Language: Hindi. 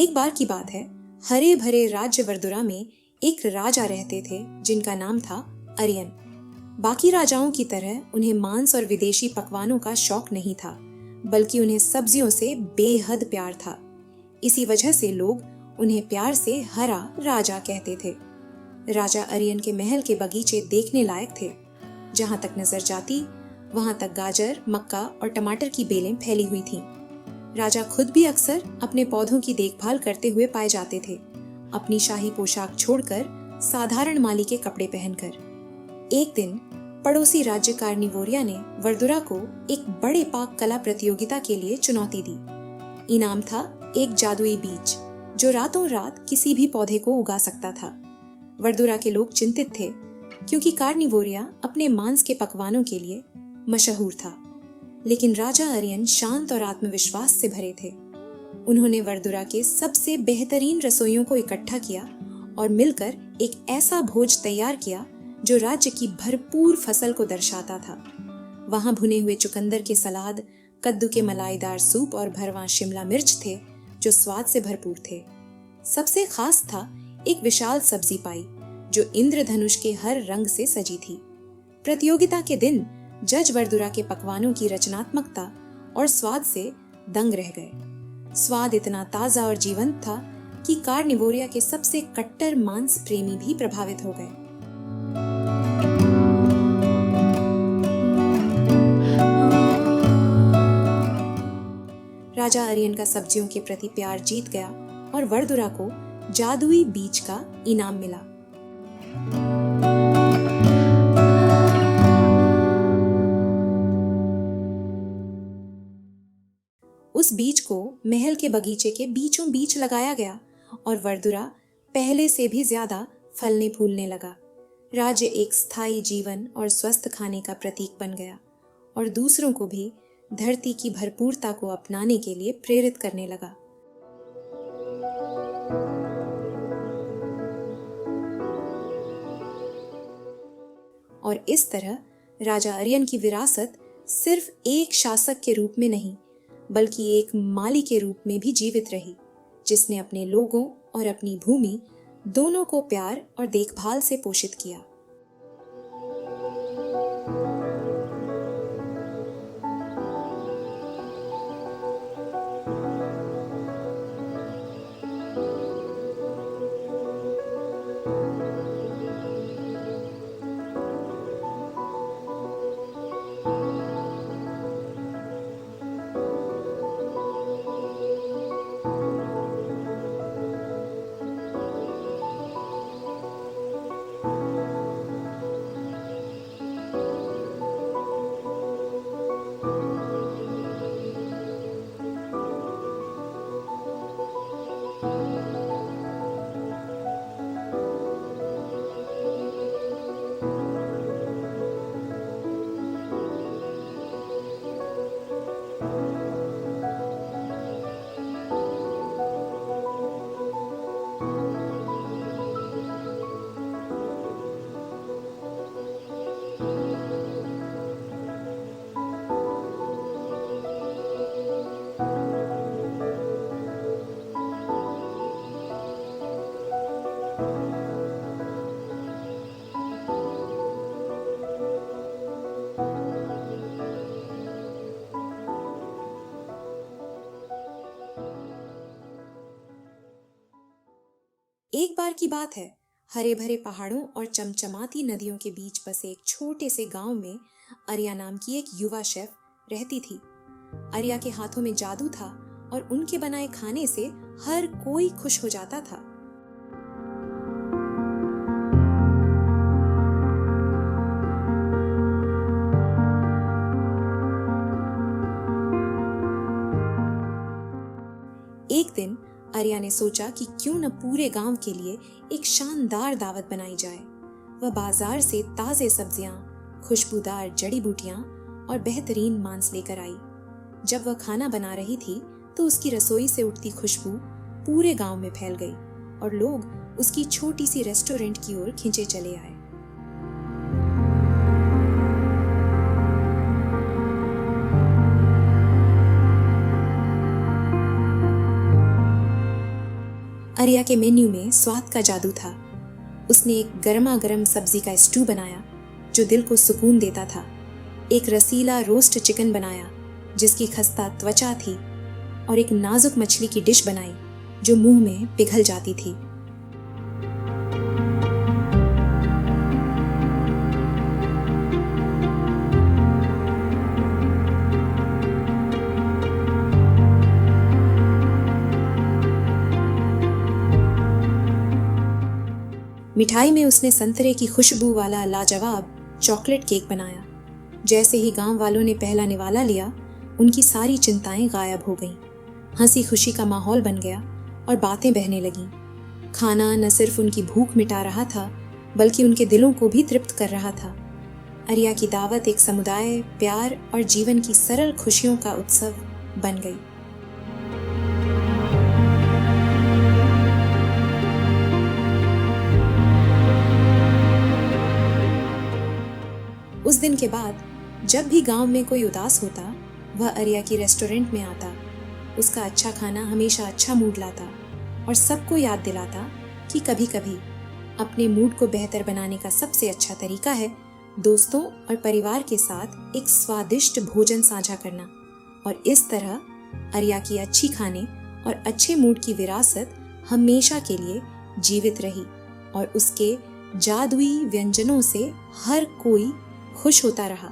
एक बार की बात है, हरे भरे राज्य वर्दुरा में एक राजा रहते थे जिनका नाम था अरियन। बाकी राजाओं की तरह उन्हें मांस और विदेशी पकवानों का शौक नहीं था, बल्कि उन्हें सब्जियों से बेहद प्यार था। इसी वजह से लोग उन्हें प्यार से हरा राजा कहते थे। राजा अरियन के महल के बगीचे देखने लायक थे। जहां तक नजर जाती वहां तक गाजर, मक्का और टमाटर की बेलें फैली हुई थीं। राजा खुद भी अक्सर अपने पौधों की देखभाल करते हुए पाए जाते थे, अपनी शाही पोशाक छोड़कर साधारण माली के कपड़े पहनकर। एक दिन पड़ोसी राज्य कार्निवोरिया ने वर्दुरा को एक बड़े पाक कला प्रतियोगिता के लिए चुनौती दी। इनाम था एक जादुई बीज जो रातों रात किसी भी पौधे को उगा सकता था। वर्दुरा के लोग चिंतित थे क्योंकि कार्निवोरिया अपने मांस के पकवानों के लिए मशहूर था, लेकिन राजा अरियन शांत और आत्मविश्वास से भरे थे। उन्होंने वर्दुरा के सबसे बेहतरीन रसोइयों को इकट्ठा किया और मिलकर एक ऐसा भोज तैयार किया जो राज्य की भरपूर फसल को दर्शाता था। वहां भुने हुए चुकंदर के सलाद, कद्दू के मलाईदार सूप और भरवां शिमला मिर्च थे जो स्वाद से भरपूर थे। सबसे खास था एक विशाल सब्जी पाई जो इंद्रधनुष के हर रंग से सजी थी। प्रतियोगिता के दिन जज वर्दुरा के पकवानों की रचनात्मकता और स्वाद से दंग रह गए। स्वाद इतना ताजा और जीवंत था कि कार्निवोरिया के सबसे कट्टर मांस प्रेमी भी प्रभावित हो गए। राजा अरियन का सब्जियों के प्रति प्यार जीत गया और वर्दुरा को जादुई बीज का इनाम मिला। उस बीज को महल के बगीचे के बीचों बीच लगाया गया और वर्दुरा पहले से भी ज्यादा फलने फूलने लगा। राज्य एक स्थायी जीवन और स्वस्थ खाने का प्रतीक बन गया और दूसरों को भी धरती की भरपूरता को अपनाने के लिए प्रेरित करने लगा। और इस तरह राजा अरियन की विरासत सिर्फ एक शासक के रूप में नहीं, बल्कि एक माली के रूप में भी जीवित रही, जिसने अपने लोगों और अपनी भूमि दोनों को प्यार और देखभाल से पोषित किया। एक बार की बात है, हरे भरे पहाड़ों और चमचमाती नदियों के बीच बसे एक छोटे से गांव में आर्या नाम की एक युवा शेफ रहती थी। आर्या के हाथों में जादू था और उनके बनाए खाने से हर कोई खुश हो जाता था। एक दिन आर्या ने सोचा कि क्यों न पूरे गांव के लिए एक शानदार दावत बनाई जाए। वह बाजार से ताजे सब्जियां, खुशबूदार जड़ी बूटियां और बेहतरीन मांस लेकर आई। जब वह खाना बना रही थी तो उसकी रसोई से उठती खुशबू पूरे गांव में फैल गई और लोग उसकी छोटी सी रेस्टोरेंट की ओर खींचे चले आए। आर्या के मेन्यू में स्वाद का जादू था। उसने एक गर्मा गर्म सब्जी का स्टू बनाया जो दिल को सुकून देता था, एक रसीला रोस्ट चिकन बनाया जिसकी खस्ता त्वचा थी, और एक नाजुक मछली की डिश बनाई जो मुंह में पिघल जाती थी। मिठाई में उसने संतरे की खुशबू वाला लाजवाब चॉकलेट केक बनाया। जैसे ही गांव वालों ने पहला निवाला लिया, उनकी सारी चिंताएं गायब हो गईं। हंसी खुशी का माहौल बन गया और बातें बहने लगीं। खाना न सिर्फ उनकी भूख मिटा रहा था, बल्कि उनके दिलों को भी तृप्त कर रहा था। आर्या की दावत एक समुदाय, प्यार और जीवन की सरल खुशियों का उत्सव बन गई। उस दिन के बाद जब भी गांव में कोई उदास होता, वह आर्या की रेस्टोरेंट में आता। उसका अच्छा खाना हमेशा अच्छा मूड लाता और सबको याद दिलाता कि कभी कभी अपने मूड को बेहतर बनाने का सबसे अच्छा तरीका है दोस्तों और परिवार के साथ एक स्वादिष्ट भोजन साझा करना। और इस तरह आर्या की अच्छी खाने और अच्छे मूड की विरासत हमेशा के लिए जीवित रही और उसके जादुई व्यंजनों से हर कोई खुश होता रहा।